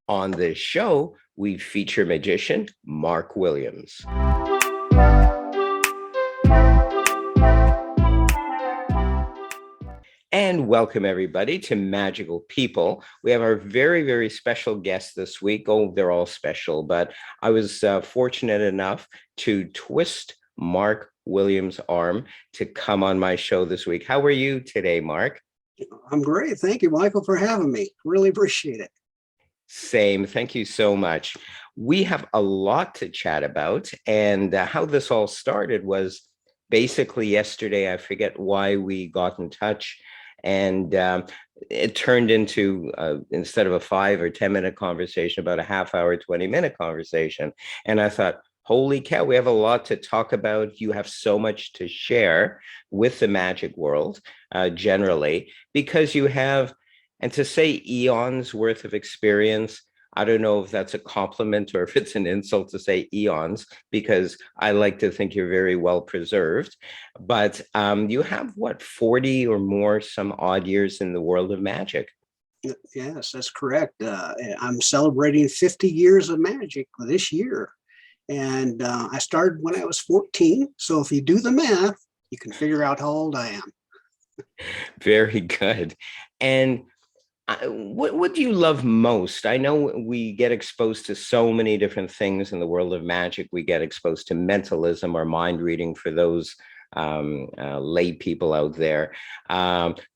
On this show, we feature magician Mark Williams. And welcome everybody to Magical People. We have our very, very special guest this week. Oh, they're all special, but I was fortunate enough to twist Mark Williams' arm to come on my show this week. How are you today, Mark? I'm great. Thank you, Michael, for having me. Really appreciate it. Same. Thank you so much. We have a lot to chat about. And how this all started was basically yesterday. I forget why we got in touch. And it turned into, instead of a 5 or 10 minute conversation, about a half hour, 20-minute conversation. And I thought, holy cow, we have a lot to talk about. You have so much to share with the magic world generally, because you have, and to say eons worth of experience, I don't know if that's a compliment or if it's an insult to say eons, because I like to think you're very well preserved. But you have what, 40 or more, some odd years in the world of magic. Yes, that's correct. I'm celebrating 50 years of magic this year. And I started when I was 14. So if you do the math, you can figure out how old I am. Very good. And what do you love most? I know we get exposed to so many different things in the world of magic. We get exposed to mentalism or mind reading for those lay people out there.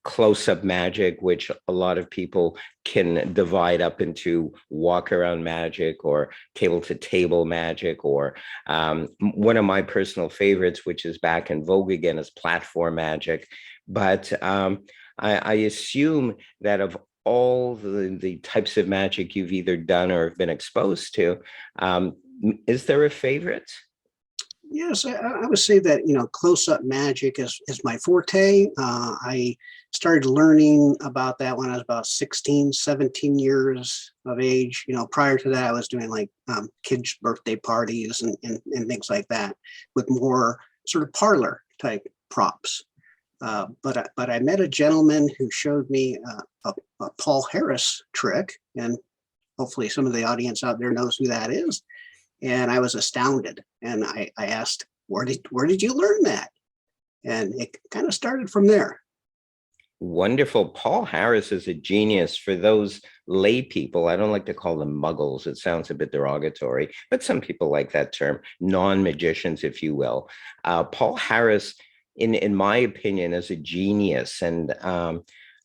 Close-up magic, which a lot of people can divide up into walk around magic or table to table magic, or one of my personal favorites, which is back in vogue again, is platform magic. But I assume that of all the types of magic you've either done or have been exposed to, is there a favorite? Yes, I would say that, close-up magic is my forte. I started learning about that when I was about 16, 17 years of age. Prior to that, I was doing like kids' birthday parties and things like that with more sort of parlor type props. But I met a gentleman who showed me a Paul Harris trick, and hopefully some of the audience out there knows who that is. And I was astounded, and I asked, where did you learn that? And it kind of started from there. Wonderful. Paul Harris is a genius. For those lay people, I don't like to call them muggles. It sounds a bit derogatory, but some people like that term, non-magicians, if you will. Paul Harris, in my opinion, is a genius. And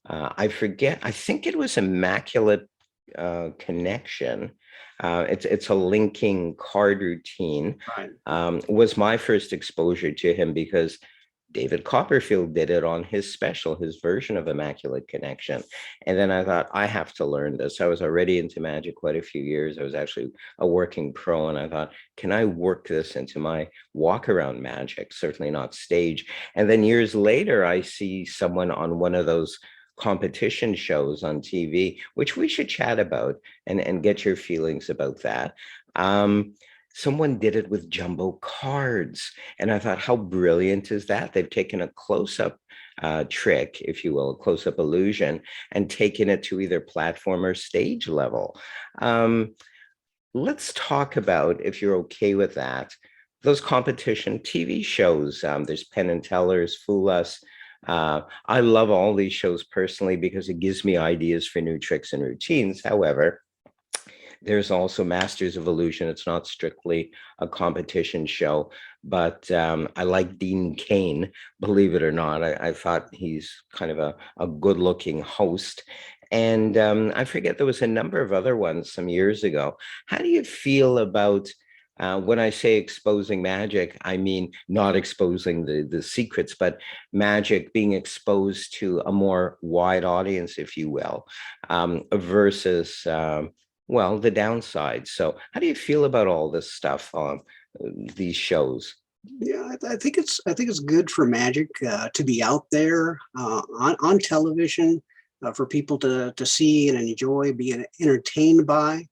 I forget, I think it was Immaculate Connection. It's a linking card routine. Right. Was my first exposure to him, because David Copperfield did it on his special, his version of Immaculate Connection. And then I thought, I have to learn this. I was already into magic quite a few years. I was actually a working pro. And I thought, can I work this into my walk around magic? Certainly not stage. And then years later, I see someone on one of those competition shows on TV, which we should chat about and get your feelings about that. Someone did it with jumbo cards. And I thought, how brilliant is that? They've taken a close-up trick, if you will, a close-up illusion, and taken it to either platform or stage level. Let's talk about, if you're okay with that, those competition TV shows. There's Penn and Teller's, Fool Us. I love all these shows personally because it gives me ideas for new tricks and routines. However, there's also Masters of Illusion. It's not strictly a competition show, but I like Dean Cain, believe it or not. I thought he's kind of a good-looking host. And I forget, there was a number of other ones some years ago. How do you feel about, when I say exposing magic, I mean not exposing the secrets, but magic being exposed to a more wide audience, if you will, versus well, the downside. So how do you feel about all this stuff on these shows? Yeah, I think it's good for magic to be out there on television for people to see and enjoy, being entertained by.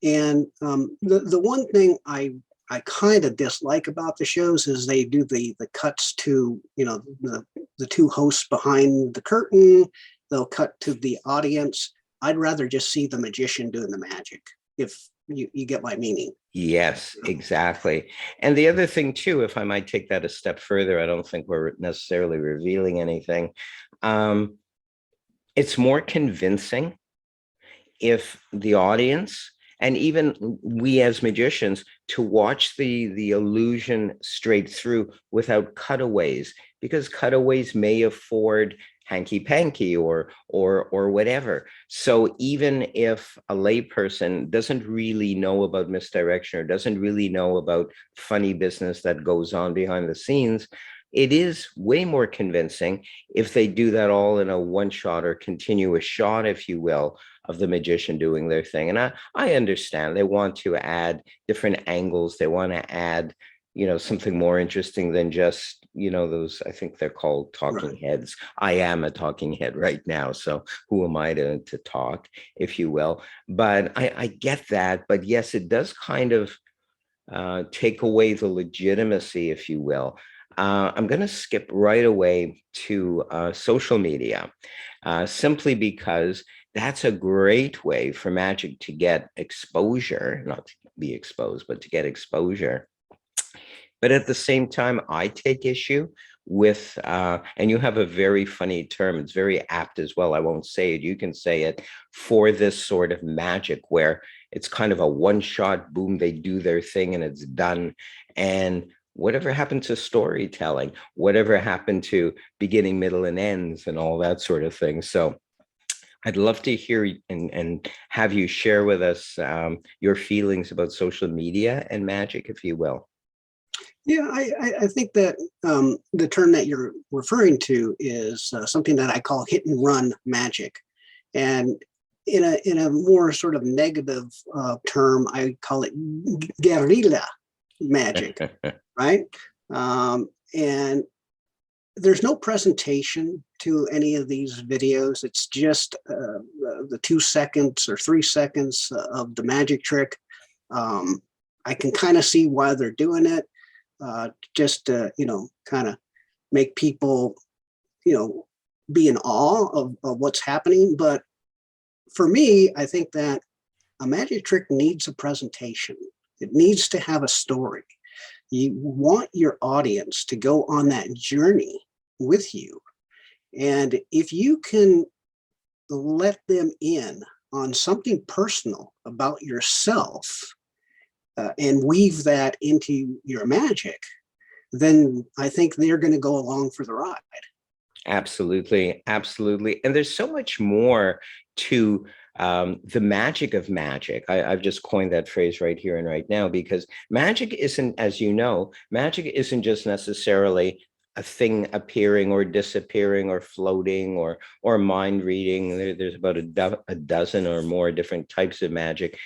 And the one thing I kind of dislike about the shows is they do the cuts to the two hosts behind the curtain. They'll cut to the audience. I'd rather just see the magician doing the magic, if you get my meaning. Yes, exactly. And the other thing too, if I might take that a step further, I don't think we're necessarily revealing anything. Um, it's more convincing if the audience and even we as magicians to watch the illusion straight through without cutaways, because cutaways may afford hanky panky or whatever. So even if a layperson doesn't really know about misdirection or doesn't really know about funny business that goes on behind the scenes, it is way more convincing if they do that all in a one shot or continuous shot, if you will, of the magician doing their thing. And I understand they want to add different angles. They want to add, something more interesting than just, those, I think they're called talking Right. heads. I am a talking head right now. So who am I to talk, if you will? But I get that. But yes, it does kind of take away the legitimacy, if you will. I'm going to skip right away to social media, simply because that's a great way for magic to get exposure, not to be exposed, but to get exposure. But at the same time, I take issue with, and you have a very funny term, it's very apt as well. I won't say it, you can say it, for this sort of magic where it's kind of a one shot, boom, they do their thing and it's done. And whatever happened to storytelling, whatever happened to beginning, middle, and ends, and all that sort of thing. So I'd love to hear and have you share with us your feelings about social media and magic, if you will. Yeah, I think that the term that you're referring to is something that I call hit and run magic, and in a more sort of negative term, I call it guerrilla magic, right? And there's no presentation to any of these videos. It's just the 2 seconds or 3 seconds of the magic trick. I can kind of see why they're doing it, just to, kind of make people, be in awe of what's happening. But for me, I think that a magic trick needs a presentation. It needs to have a story. You want your audience to go on that journey with you. And if you can let them in on something personal about yourself, and weave that into your magic, then I think they're going to go along for the ride. Absolutely, absolutely. And there's so much more to the magic of magic. I've just coined that phrase right here and right now, because magic isn't, as you know, magic isn't just necessarily a thing appearing or disappearing or floating or mind reading. There's about a dozen or more different types of magic.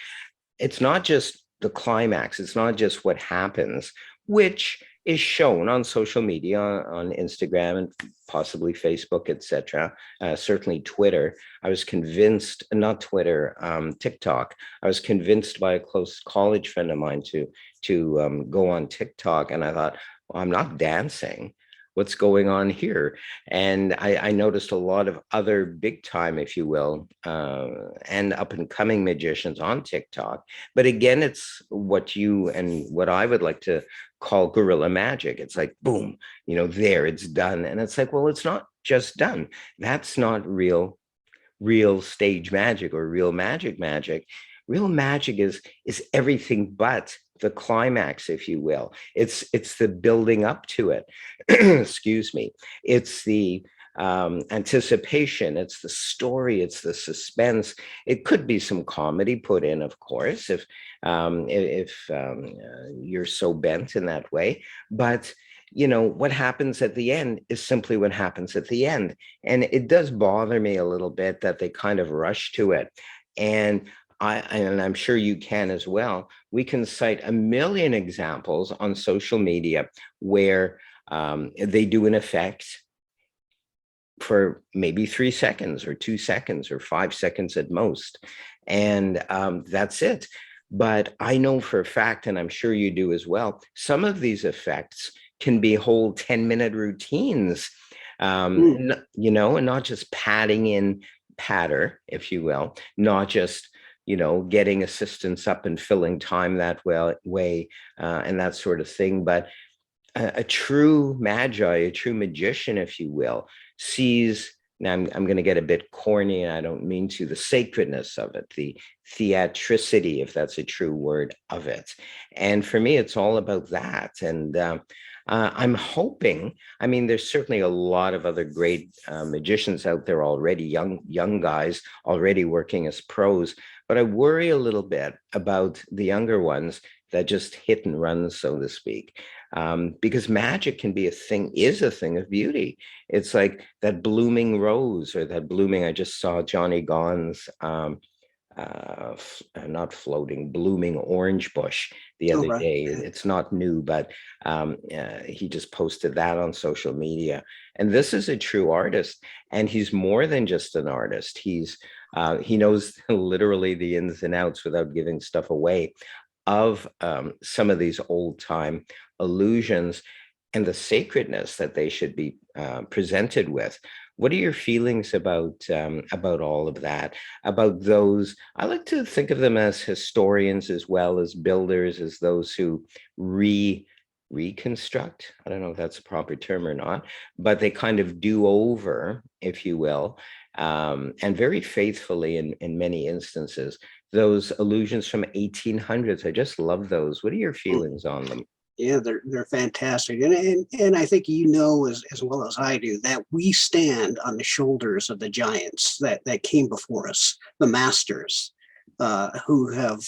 It's not just the climax, it's not just what happens, which is shown on social media, on Instagram and possibly Facebook, etc. Certainly Twitter. I was convinced, not Twitter, TikTok. I was convinced by a close college friend of mine to go on TikTok, and I thought, well, I'm not dancing. What's going on here? And I noticed a lot of other big time, if you will, and up and coming magicians on TikTok. But again, it's what you and what I would like to call guerrilla magic. It's like, boom, there, it's done. And it's like, well, it's not just done. That's not real stage magic or real magic magic. Real magic is everything but the climax, if you will. It's the building up to it. Excuse me. It's the anticipation, it's the story, it's the suspense. It could be some comedy put in, of course, if you're so bent in that way. But what happens at the end is simply what happens at the end. And it does bother me a little bit that they kind of rush to it. And I'm sure you can as well. We can cite a million examples on social media where they do an effect for maybe 3 seconds or 2 seconds or 5 seconds at most. And that's it. But I know for a fact, and I'm sure you do as well, some of these effects can be whole 10-minute routines, and not just padding in patter, if you will, not just getting assistants up and filling time that way, and that sort of thing, but a true magi, a true magician, if you will, sees. Now, I'm going to get a bit corny, and I don't mean to, the sacredness of it, the theatricity, if that's a true word, of it. And for me, it's all about that. And I'm hoping, I mean, there's certainly a lot of other great magicians out there already, young guys already working as pros, but I worry a little bit about the younger ones that just hit and run, so to speak, because magic can be is a thing of beauty. It's like that blooming rose, or that blooming. I just saw Johnny Gone's not floating, blooming orange bush the Oh, other right. day. It's not new, but he just posted that on social media. And this is a true artist, and he's more than just an artist. He knows literally the ins and outs, without giving stuff away, of some of these old time illusions and the sacredness that they should be presented with. What are your feelings about all of that? About those, I like to think of them as historians as well as builders, as those who reconstruct. I don't know if that's a proper term or not, but they kind of do over, if you will, and very faithfully in many instances, those illusions from 1800s. I just love those. What are your feelings on them? Yeah, they're fantastic, and I think you know as well as I do that we stand on the shoulders of the giants that came before us, the masters, who have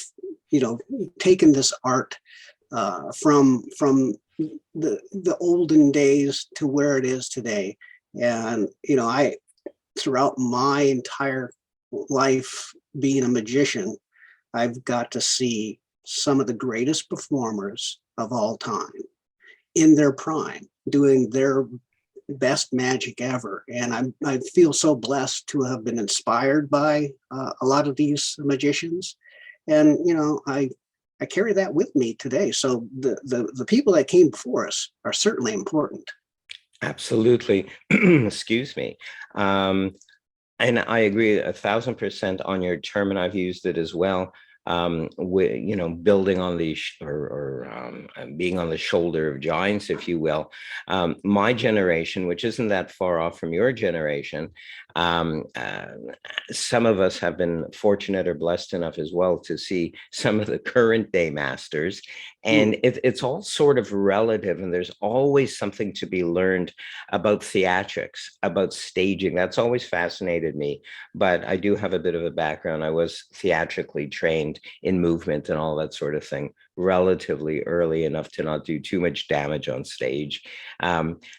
taken this art from the olden days to where it is today. And I throughout my entire life being a magician, I've got to see some of the greatest performers of all time in their prime, doing their best magic ever. And I feel so blessed to have been inspired by a lot of these magicians. And, I carry that with me today. So the people that came before us are certainly important. Absolutely. Excuse me. And I agree 1,000% on your term, and I've used it as well. Building on being on the shoulder of giants, if you will. My generation, which isn't that far off from your generation, um, uh, some of us have been fortunate or blessed enough as well to see some of the current day masters, Hmm, and it's all sort of relative, and there's always something to be learned about theatrics, about staging. That's always fascinated me, but I do have a bit of a background. I was theatrically trained in movement and all that sort of thing relatively early enough to not do too much damage on stage.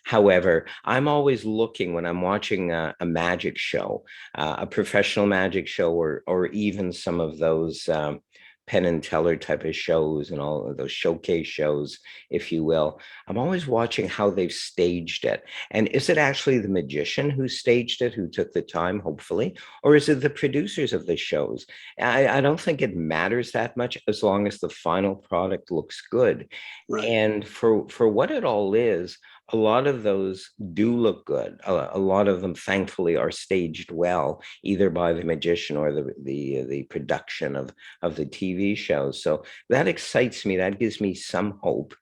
However, I'm always looking when I'm watching a magic show, a professional magic show, or even some of those Penn and Teller type of shows and all of those showcase shows, if you will. I'm always watching how they've staged it. And is it actually the magician who staged it, who took the time, hopefully, or is it the producers of the shows? I don't think it matters that much as long as the final product looks good. right. And for what it all is, a lot of those do look good. A lot of them, thankfully, are staged well, either by the magician or the production of the TV shows. So that excites me. That gives me some hope,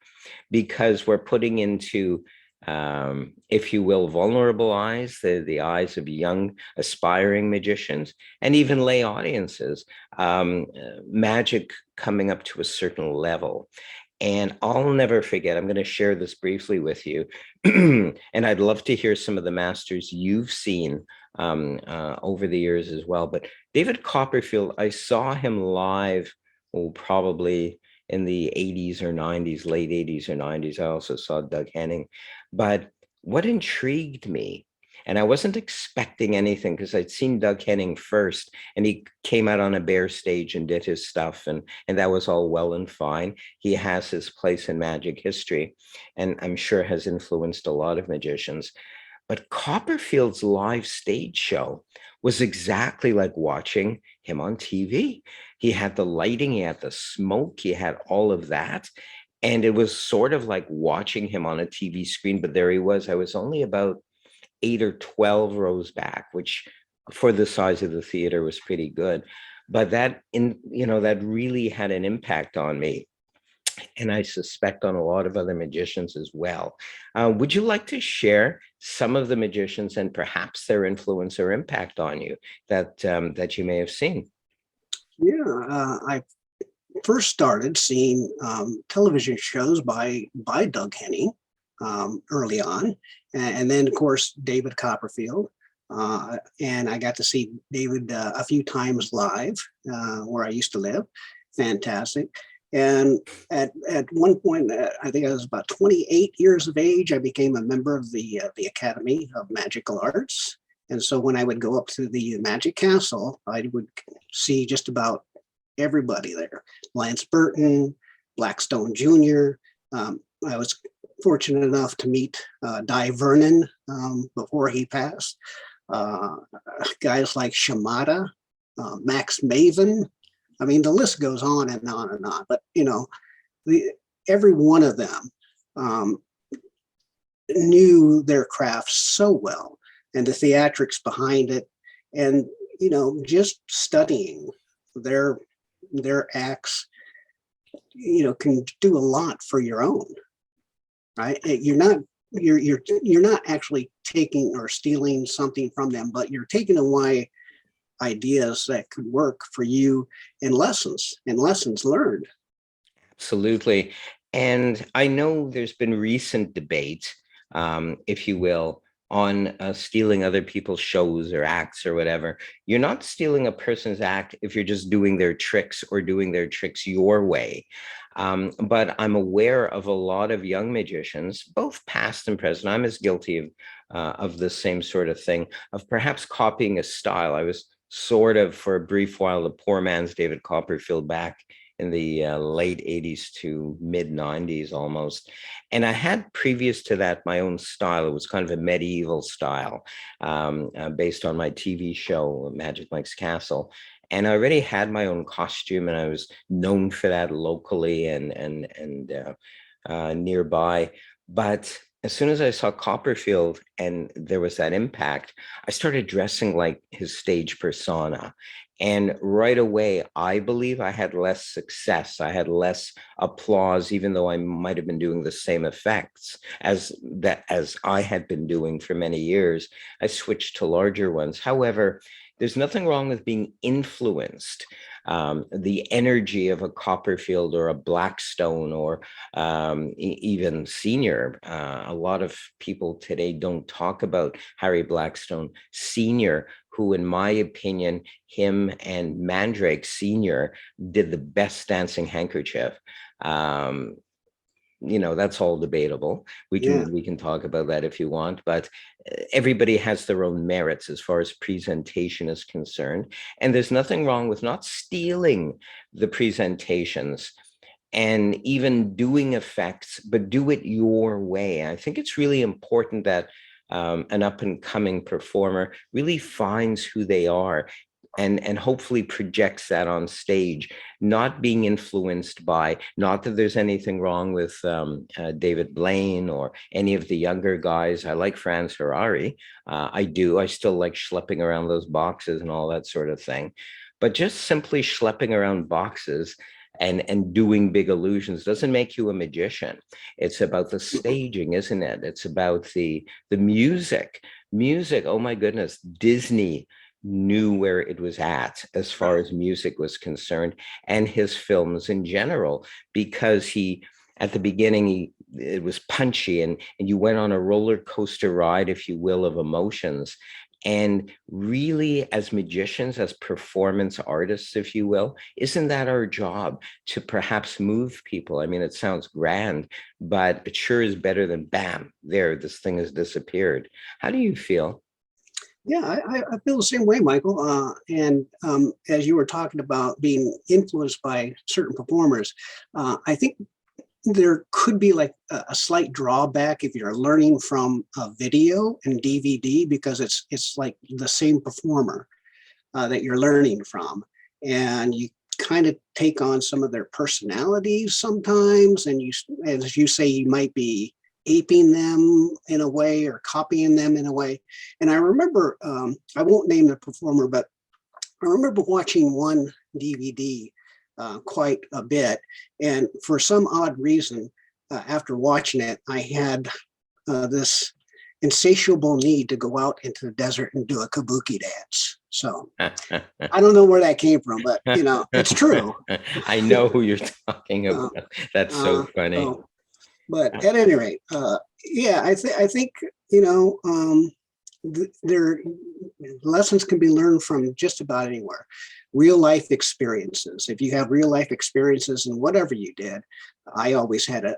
because we're putting into, if you will, vulnerable eyes, the eyes of young aspiring magicians and even lay audiences, magic coming up to a certain level. And I'll never forget, I'm going to share this briefly with you. And I'd love to hear some of the masters you've seen over the years as well. But David Copperfield, I saw him live, oh, probably in the 80s or 90s, late 80s or 90s. I also saw Doug Henning. But what intrigued me, and I wasn't expecting anything because I'd seen Doug Henning first, and he came out on a bare stage and did his stuff, and that was all well and fine. He has his place in magic history, and I'm sure has influenced a lot of magicians. But Copperfield's live stage show was exactly like watching him on TV. He had the lighting, he had the smoke, he had all of that. And it was sort of like watching him on a TV screen, but there he was. I was only about 8 or 12 rows back, which for the size of the theater was pretty good. But that really had an impact on me, and I suspect on a lot of other magicians as well. Would you like to share some of the magicians and perhaps their influence or impact on you that you may have seen? Yeah, I first started seeing television shows by Doug Henning early on, and then of course David Copperfield, and I got to see David a few times live where I used to live. Fantastic. And at one point, I think I was about 28 years of age, I became a member of the Academy of Magical Arts. And so when I would go up to the Magic Castle, I would see just about everybody there. Lance Burton, Blackstone Jr. I was fortunate enough to meet Di Vernon before he passed. Uh, Guys like Shimada, Max Maven. I mean, the list goes on and on and on. But the every one of them um, knew their craft so well, and the theatrics behind it, and just studying their acts, can do a lot for your own, right? You're not actually taking or stealing something from them, but you're taking away ideas that could work for you and lessons learned. Absolutely. And I know there's been recent debate, if you will, on stealing other people's shows or acts or whatever. You're not stealing a person's act if you're just doing their tricks or doing their tricks your way. But I'm aware of a lot of young magicians, both past and present. I'm as guilty of the same sort of thing, of perhaps copying a style. I was sort of, for a brief while, the poor man's David Copperfield back in the late 80s to mid 90s almost. And I had previous to that my own style. It was kind of a medieval style, based on my TV show, Magic Mike's Castle. And I already had my own costume, and I was known for that locally and nearby. But as soon as I saw Copperfield and there was that impact, I started dressing like his stage persona. And right away, I believe I had less success. I had less applause, even though I might have been doing the same effects as I had been doing for many years. I switched to larger ones. However, there's nothing wrong with being influenced. The energy of a Copperfield or a Blackstone or even Senior. A lot of people today don't talk about Harry Blackstone Senior, who, in my opinion, him and Mandrake Senior did the best dancing handkerchief. Um, that's all debatable. We Yeah. can we can talk about that if you want, but everybody has their own merits as far as presentation is concerned, and there's nothing wrong with not stealing the presentations and even doing effects, but do it your way. I think it's really important that an up and coming performer really finds who they are and hopefully projects that on stage, not being influenced by, not that there's anything wrong with David Blaine or any of the younger guys. I like Franz Harari. I still like schlepping around those boxes and all that sort of thing. But just simply schlepping around boxes and doing big illusions doesn't make you a magician. It's about the staging, isn't it? It's about the music. Oh my goodness, Disney knew where it was at as far as music was concerned, and his films in general, because he, at the beginning, it was punchy, and you went on a roller coaster ride, if you will, of emotions. And really, as magicians, as performance artists, if you will, isn't that our job, to perhaps move people? I mean, it sounds grand, but it sure is better than bam, there, this thing has disappeared. How do you feel? Yeah, I feel the same way, Michael. And as you were talking about being influenced by certain performers, I think there could be like a slight drawback if you're learning from a video and DVD, because it's like the same performer that you're learning from, and you kind of take on some of their personalities sometimes, and as you say, you might be aping them in a way or copying them in a way. And I remember, I won't name the performer, but I remember watching one DVD quite a bit. And for some odd reason, after watching it, I had this insatiable need to go out into the desert and do a kabuki dance. So I don't know where that came from, but it's true. I know who you're talking Uh, about. That's so funny. so, but at any rate, yeah, I think their lessons can be learned from just about anywhere. Real life experiences. If you have real life experiences in whatever you did, I always had a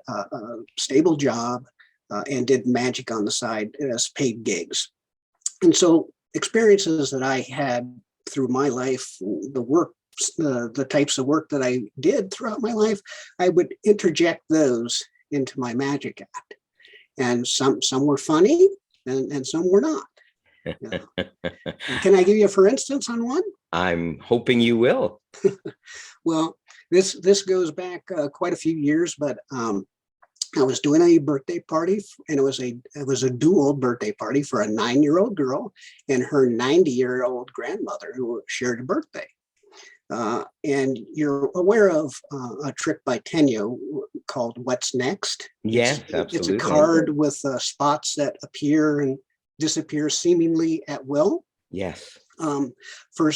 stable job and did magic on the side as paid gigs. And so experiences that I had through my life, the work, the types of work that I did throughout my life, I would interject those into my magic act. And some were funny and some were not. Can I give you a for instance on one? I'm hoping you will. Well, this goes back quite a few years, but I was doing a birthday party, and it was a dual birthday party for a 9-year-old girl and her 90-year-old grandmother who shared a birthday. And you're aware of a trick by Tenyo called "What's Next"? Yes, absolutely. It's a card with spots that appear and disappear seemingly at will. Yes. For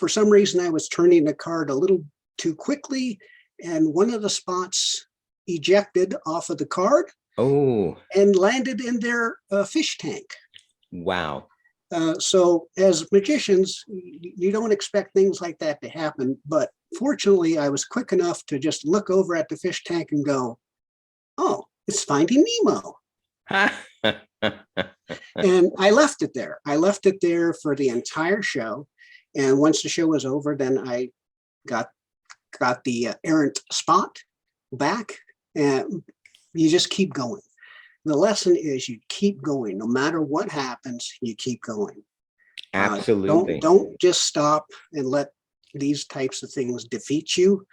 some reason, I was turning the card a little too quickly, and one of the spots ejected off of the card. Oh. And landed in their fish tank. Wow. So as magicians, you don't expect things like that to happen. But fortunately, I was quick enough to just look over at the fish tank and go, "Oh, it's Finding Nemo." And I left it there. I left it there for the entire show. And once the show was over, then I got the errant spot back. And you just keep going. The lesson is you keep going. No matter what happens, you keep going. Absolutely. Don't just stop and let these types of things defeat you.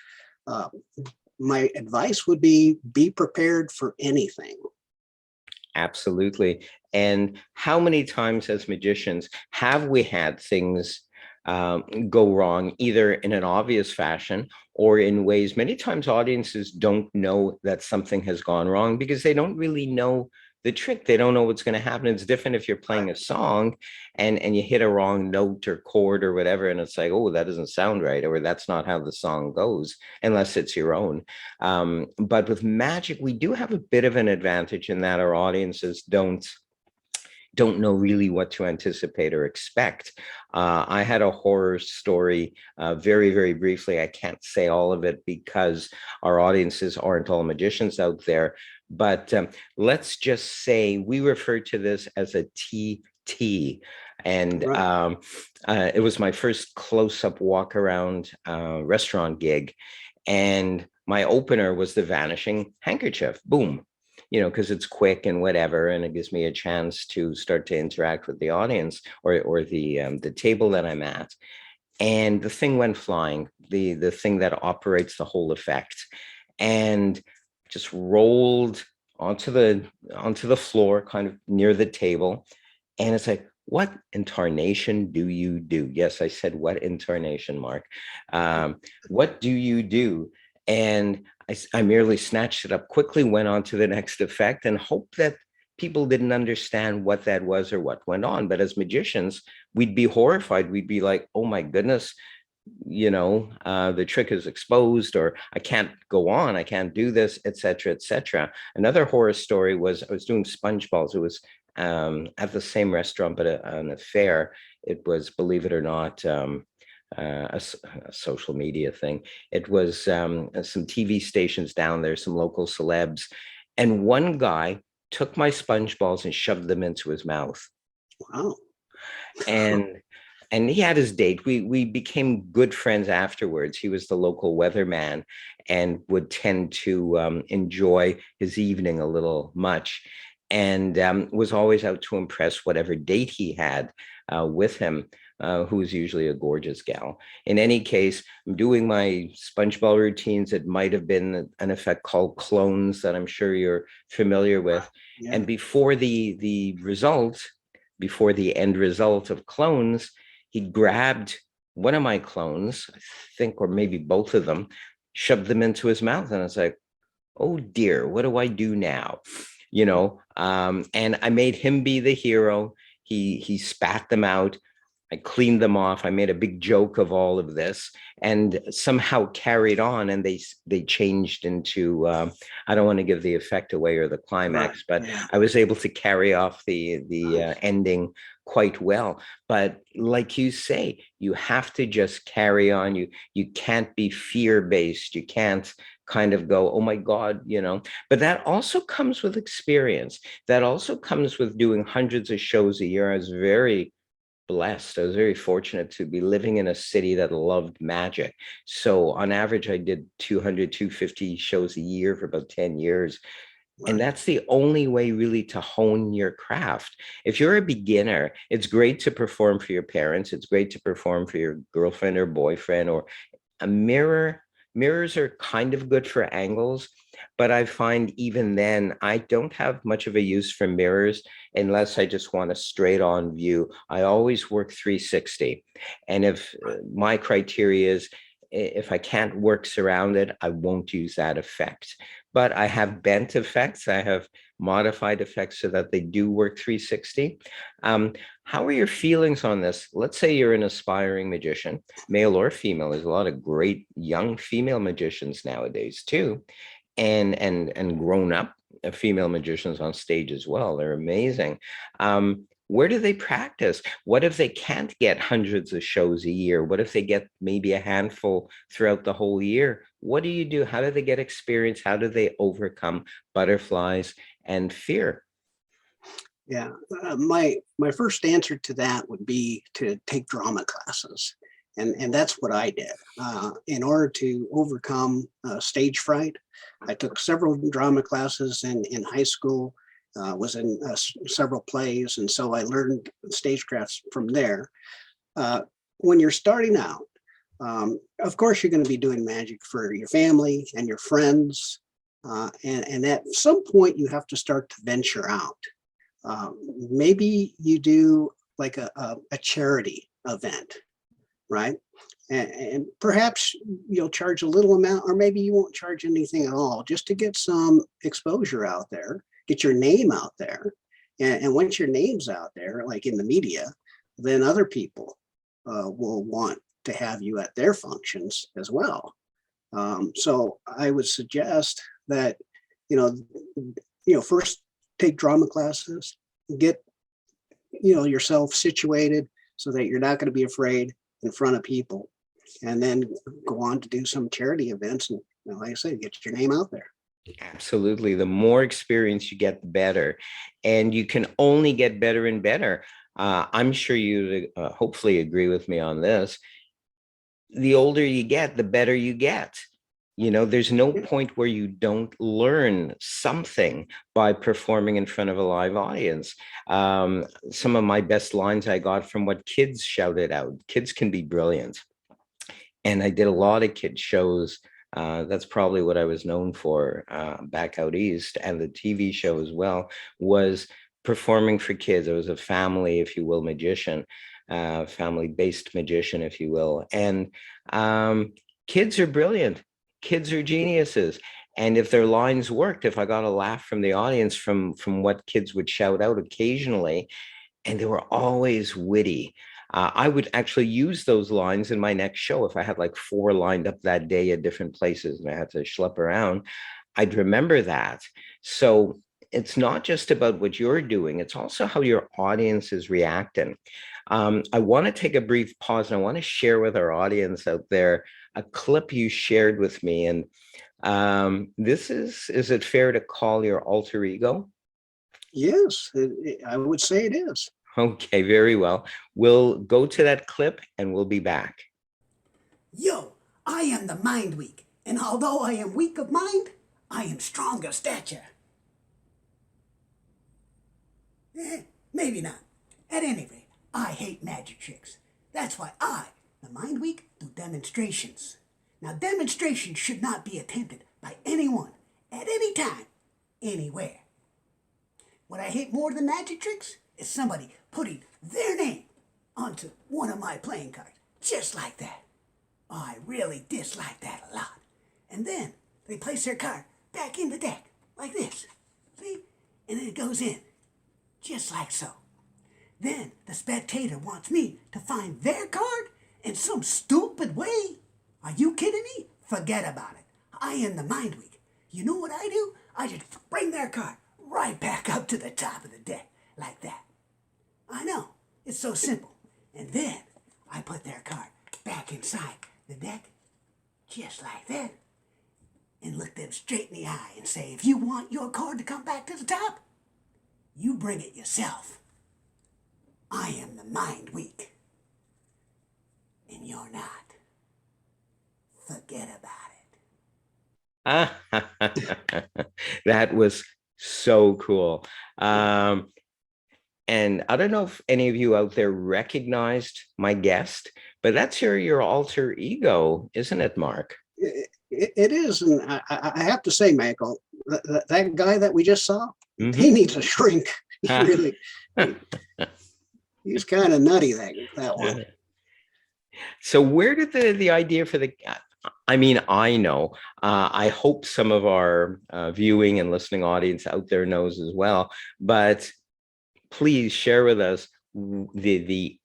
My advice would be prepared for anything. Absolutely. And how many times as magicians have we had things go wrong, either in an obvious fashion or in ways many times audiences don't know that something has gone wrong because they don't really know the trick. They don't know what's going to happen. It's different if you're playing a song and you hit a wrong note or chord or whatever, and it's like, oh, that doesn't sound right, or that's not how the song goes, unless it's your own. But with magic, we do have a bit of an advantage in that our audiences don't know really what to anticipate or expect. I had a horror story very, very briefly. I can't say all of it because our audiences aren't all magicians out there. But let's just say we refer to this as a TT. And right. It was my first close-up walk-around restaurant gig. And my opener was the vanishing handkerchief. Boom. Because it's quick and whatever, and it gives me a chance to start to interact with the audience or the table that I'm at. And the thing went flying, the thing that operates the whole effect, and just rolled onto the floor, kind of near the table. And it's like, what incarnation do you do? Yes, I said, what incarnation, Mark? What do you do? And I merely snatched it up quickly, went on to the next effect, and hoped that people didn't understand what that was or what went on. But as magicians, we'd be horrified. We'd be like, oh my goodness, the trick is exposed, or I can't go on, I can't do this, etc., etc. Another horror story was I was doing sponge balls. It was at the same restaurant, but an affair. It was, believe it or not, a social media thing. It was some TV stations down there, some local celebs, and one guy took my sponge balls and shoved them into his mouth. Wow. And he had his date. We became good friends afterwards. He was the local weatherman and would tend to enjoy his evening a little much, and was always out to impress whatever date he had with him. who is usually a gorgeous gal. In any case, I'm doing my sponge ball routines. It might have been an effect called clones that I'm sure you're familiar with. Yeah. And before the result, before the end result of clones, he grabbed one of my clones, I think, or maybe both of them, shoved them into his mouth. And I was like, oh dear, what do I do now? And I made him be the hero. He spat them out. I cleaned them off. I made a big joke of all of this, and somehow carried on. And they changed into. I don't want to give the effect away or the Right. climax, but Yeah. I was able to carry off the ending quite well. But like you say, you have to just carry on. You can't be fear based. You can't kind of go, oh my God. But that also comes with experience. That also comes with doing hundreds of shows a year. I was very blessed. I was very fortunate to be living in a city that loved magic. So on average, I did 200, 250 shows a year for about 10 years. And Right. that's the only way really to hone your craft. If you're a beginner, it's great to perform for your parents. It's great to perform for your girlfriend or boyfriend or a mirror. Mirrors are kind of good for angles, but I find even then I don't have much of a use for mirrors unless I just want a straight on view. I always work 360. And if my criteria is if I can't work surrounded, I won't use that effect. But I have bent effects. I have modified effects so that they do work 360. Um, how are your feelings on this? Let's say you're an aspiring magician, male or female. There's a lot of great young female magicians nowadays too, and grown up female magicians on stage as well. They're amazing. Where do they practice? What if they can't get hundreds of shows a year? What if they get maybe a handful throughout the whole year? What do you do? How do they get experience? How do they overcome butterflies and fear? Yeah. My first answer to that would be to take drama classes, and that's what I did. In order to overcome stage fright, I took several drama classes in high school. Was in several plays, and so I learned stagecraft from there. When you're starting out, of course, you're going to be doing magic for your family and your friends, and at some point, you have to start to venture out. Maybe you do like a charity event, right? And perhaps you'll charge a little amount, or maybe you won't charge anything at all, just to get some exposure out there, get your name out there. And once your name's out there, like in the media, then other people will want to have you at their functions as well. So I would suggest that, you know, first take drama classes, get, yourself situated so that you're not going to be afraid in front of people, and then go on to do some charity events. And like I said, get your name out there. Absolutely. The more experience you get, the better. And you can only get better and better. I'm sure you hopefully agree with me on this. The older you get, the better you get. There's no Yeah. point where you don't learn something by performing in front of a live audience. Some of my best lines I got from what kids shouted out. Kids can be brilliant. And I did a lot of kid shows. That's probably what I was known for back out east, and the TV show as well was performing for kids. I was a family, if you will, magician, family-based magician, if you will. And kids are brilliant. Kids are geniuses. And if their lines worked, if I got a laugh from the audience from what kids would shout out occasionally, and they were always witty. I would actually use those lines in my next show. If I had like four lined up that day at different places and I had to schlep around, I'd remember that. So it's not just about what you're doing, it's also how your audience is reacting. I want to take a brief pause and I want to share with our audience out there a clip you shared with me. And this is it fair to call your alter ego? Yes, I would say it is. Okay, very well. We'll go to that clip and we'll be back. Yo, I am the mind weak, and although I am weak of mind, I am strong of stature. Maybe not. At any rate, I hate magic tricks. That's why I, the Mind Week, do demonstrations. Now, demonstrations should not be attempted by anyone, at any time, anywhere. What I hate more than magic tricks is somebody putting their name onto one of my playing cards, just like that. Oh, I really dislike that a lot. And then they place their card back in the deck, like this. See? And then it goes in, just like so. Then the spectator wants me to find their card in some stupid way. Are you kidding me? Forget about it. I am the Mind Week. You know what I do? I just bring their card right back up to the top of the deck, like that. I know, it's so simple. And then I put their card back inside the deck, just like that, and look them straight in the eye and say, if you want your card to come back to the top, you bring it yourself. I am the Mind Week, and you're not. Forget about it. That was so cool. And I don't know if any of you out there recognized my guest, but that's your alter ego, isn't it, Mark? It is, and I have to say, Michael, that guy that we just saw, he needs a shrink. He really, he's kind of nutty, that one. So where did the idea for the, I mean, I know, I hope some of our viewing and listening audience out there knows as well, but please share with us the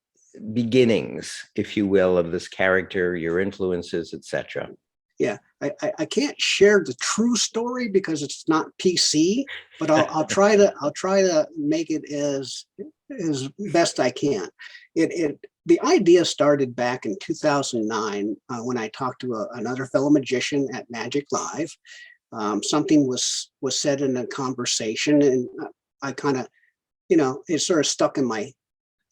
beginnings, if you will, of this character, your influences, etc. Yeah, I can't share the true story because it's not PC, but I'll try to make it as best I can. The idea started back in 2009 when I talked to another fellow magician at Magic Live. Something was said in a conversation, and I kind of, it sort of stuck in my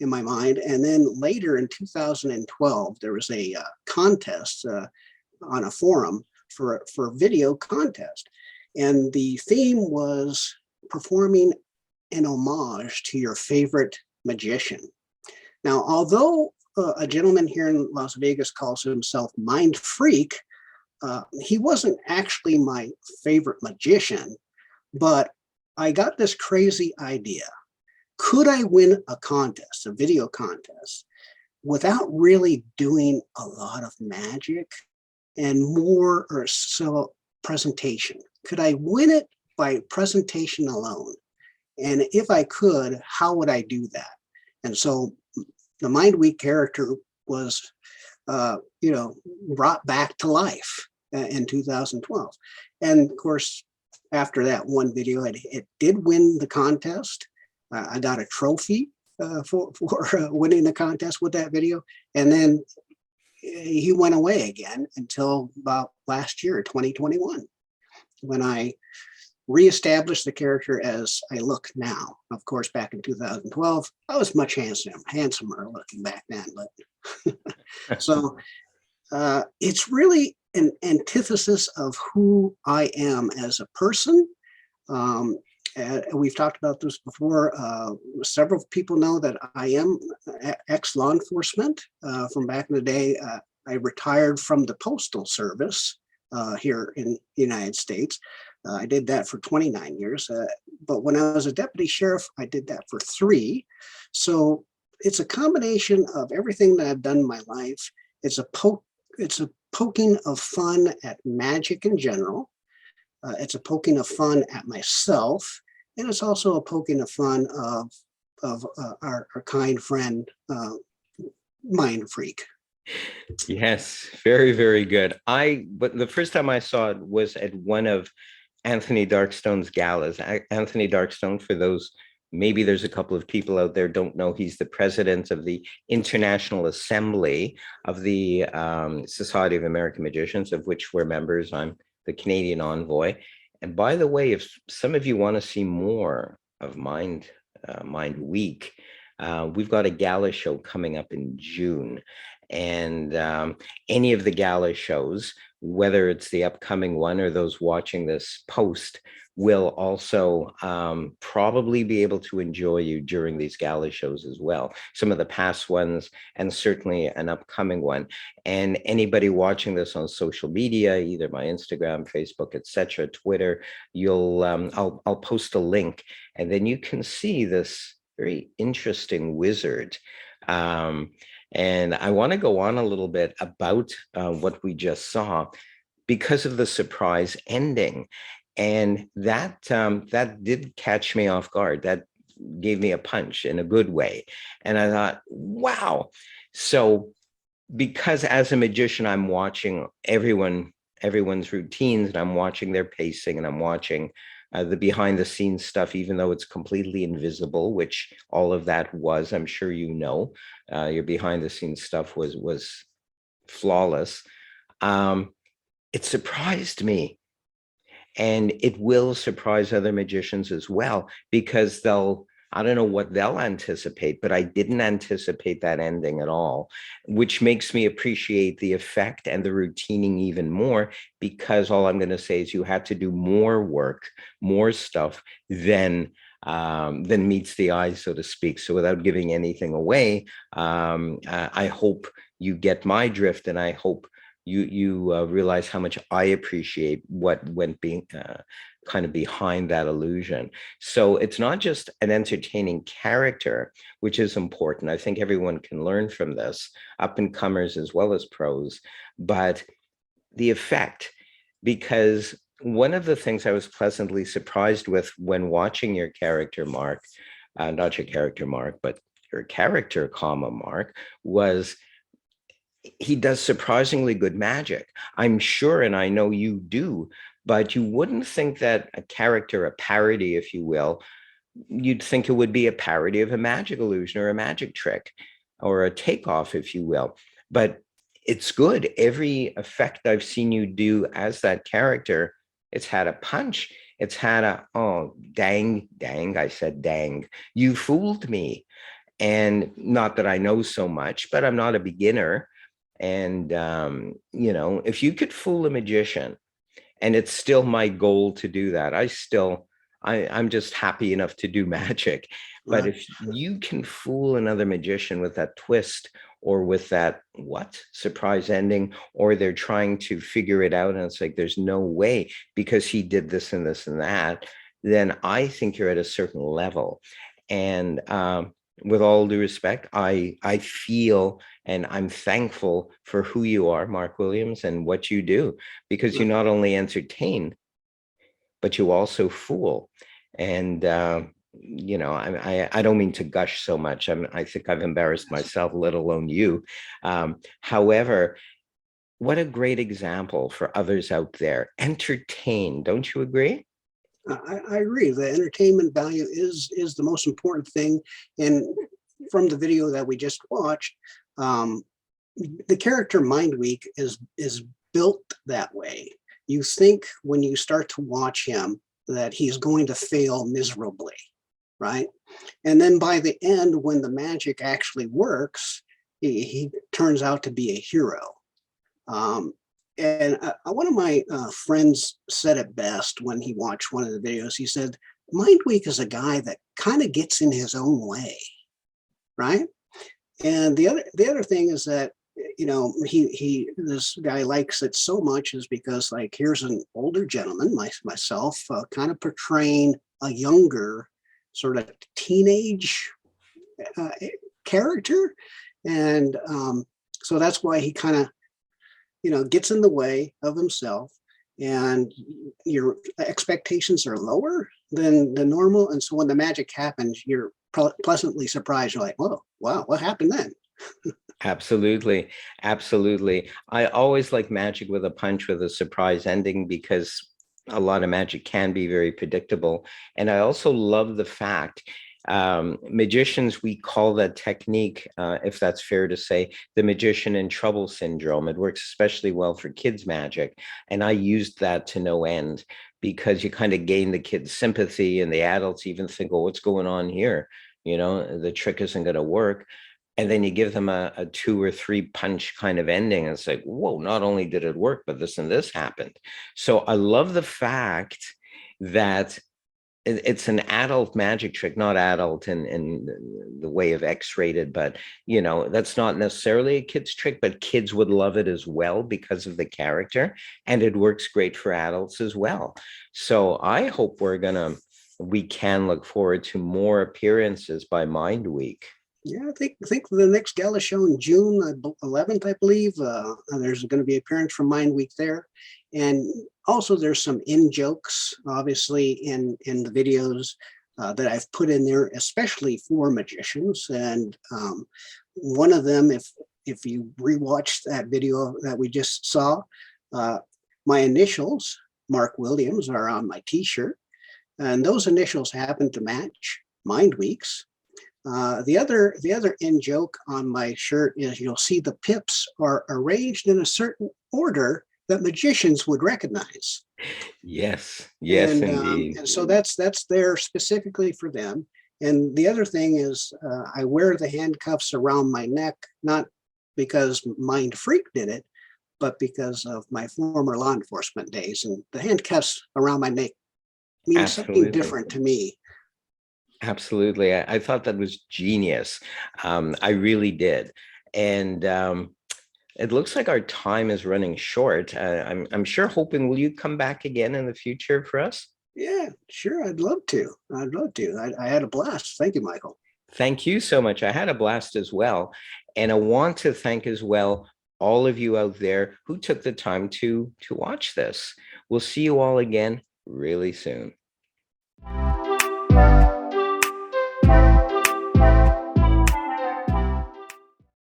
mind. And then later in 2012, there was a contest on a forum for video contest, and the theme was performing an homage to your favorite magician. Now, although a gentleman here in Las Vegas calls himself Mind Freak, he wasn't actually my favorite magician, but I got this crazy idea. Could I win a contest, a video contest, without really doing a lot of magic and more or so presentation? Could I win it by presentation alone? And if I could, how would I do that? And so the Mind Week character was, brought back to life in 2012. And of course, after that one video, it did win the contest. I got a trophy for winning the contest with that video. And then he went away again until about last year, 2021, when I reestablished the character as I look now. Of course, back in 2012, I was much handsomer looking back then. But so it's really an antithesis of who I am as a person. We've talked about this before. Several people know that I am ex-law enforcement from back in the day. I retired from the Postal Service here in the United States. I did that for 29 years. But when I was a deputy sheriff, I did that for 3. So it's a combination of everything that I've done in my life. It's a poking of fun at magic in general. It's a poking of fun at myself, and it's also a poking of fun of our kind friend, Mind Freak. Yes, very, very good. But the first time I saw it was at one of Anthony Darkstone's galas. Anthony Darkstone, for those, maybe there's a couple of people out there don't know, he's the president of the International Assembly of the Society of American Magicians, of which we're members. I'm the Canadian envoy. And by the way, if some of you want to see more of Mind Week, we've got a gala show coming up in June. And any of the gala shows, whether it's the upcoming one or those watching this post, will also probably be able to enjoy you during these gala shows as well. Some of the past ones, and certainly an upcoming one. And anybody watching this on social media, either my Instagram, Facebook, etc., Twitter, you'll I'll post a link, and then you can see this very interesting wizard. And I want to go on a little bit about what we just saw because of the surprise ending. And that that did catch me off guard. That gave me a punch in a good way. And I thought, wow. So because as a magician, I'm watching everyone's routines, and I'm watching their pacing, and I'm watching the behind the scenes stuff, even though it's completely invisible, which all of that was, I'm sure you know, your behind the scenes stuff was flawless. It surprised me, and it will surprise other magicians as well, because I don't know what they'll anticipate, but I didn't anticipate that ending at all, which makes me appreciate the effect and the routining even more, because all I'm going to say is you had to do more work, more stuff than meets the eye, so to speak. So without giving anything away, I hope you get my drift, and I hope you realize how much I appreciate what went being kind of behind that illusion. So it's not just an entertaining character, which is important. I think everyone can learn from this, up and comers as well as pros, but the effect, because one of the things I was pleasantly surprised with when watching your character, Mark, not your character, Mark, but your character, comma, Mark, was he does surprisingly good magic. I'm sure, and I know you do, but you wouldn't think that a character, a parody, if you will, you'd think it would be a parody of a magic illusion or a magic trick or a takeoff, if you will. But it's good. Every effect I've seen you do as that character, it's had a punch. It's had a, oh, dang, I said dang, you fooled me. And not that I know so much, but I'm not a beginner. And, if you could fool a magician, and it's still my goal to do that, I'm just happy enough to do magic. But if you can fool another magician with that twist, or with that surprise ending, or they're trying to figure it out and it's like there's no way because he did this and this and that, then I think you're at a certain level. And with all due respect, I feel and I'm thankful for who you are, Mark Williams, and what you do, because you not only entertain, but you also fool. And I don't mean to gush so much. I think I've embarrassed myself, let alone you. However, what a great example for others out there. Entertain, don't you agree? I agree. The entertainment value is the most important thing. And from the video that we just watched, the character Mind Week is built that way. You think when you start to watch him that he's going to fail miserably, right? And then by the end, when the magic actually works, he turns out to be a hero. And one of my friends said it best when he watched one of the videos. He said, Mind Week is a guy that kind of gets in his own way, right? And the other thing is that, this guy likes it so much is because, like, here's an older gentleman, myself, kind of portraying a younger sort of teenage character. And so that's why he kind of, gets in the way of himself, and your expectations are lower than the normal. And so when the magic happens, you're pleasantly surprised. You're like, whoa, wow, what happened then? Absolutely. Absolutely. I always like magic with a punch, with a surprise ending, because a lot of magic can be very predictable. And I also love the fact magicians, we call that technique, if that's fair to say, the magician in trouble syndrome. It works especially well for kids' magic. And I used that to no end, because you kind of gain the kids' sympathy, and the adults even think, oh, what's going on here? The trick isn't going to work. And then you give them a 2 or 3 punch kind of ending. And it's like, whoa, not only did it work, but this and this happened. So I love the fact that it's an adult magic trick, not adult in the way of X-rated, but that's not necessarily a kid's trick, but kids would love it as well because of the character, and it works great for adults as well. So I hope we can look forward to more appearances by Mind Week. Yeah, I think the next gala show in June 11th, I believe. There's going to be appearance from Mind Week there, and also there's some in jokes, obviously in the videos that I've put in there, especially for magicians. And one of them, if you rewatch that video that we just saw, my initials, Mark Williams, are on my T-shirt, and those initials happen to match Mind Week's. The other in joke on my shirt is you'll see the pips are arranged in a certain order that magicians would recognize. Yes, indeed. And so that's there specifically for them. And the other thing is I wear the handcuffs around my neck, not because Mind Freak did it, but because of my former law enforcement days. And the handcuffs around my neck mean something different to me. Absolutely. I thought that was genius. I really did. And it looks like our time is running short. I'm sure hoping, will you come back again in the future for us? Yeah, sure. I'd love to. I had a blast. Thank you, Michael. Thank you so much. I had a blast as well. And I want to thank as well all of you out there who took the time to watch this. We'll see you all again really soon.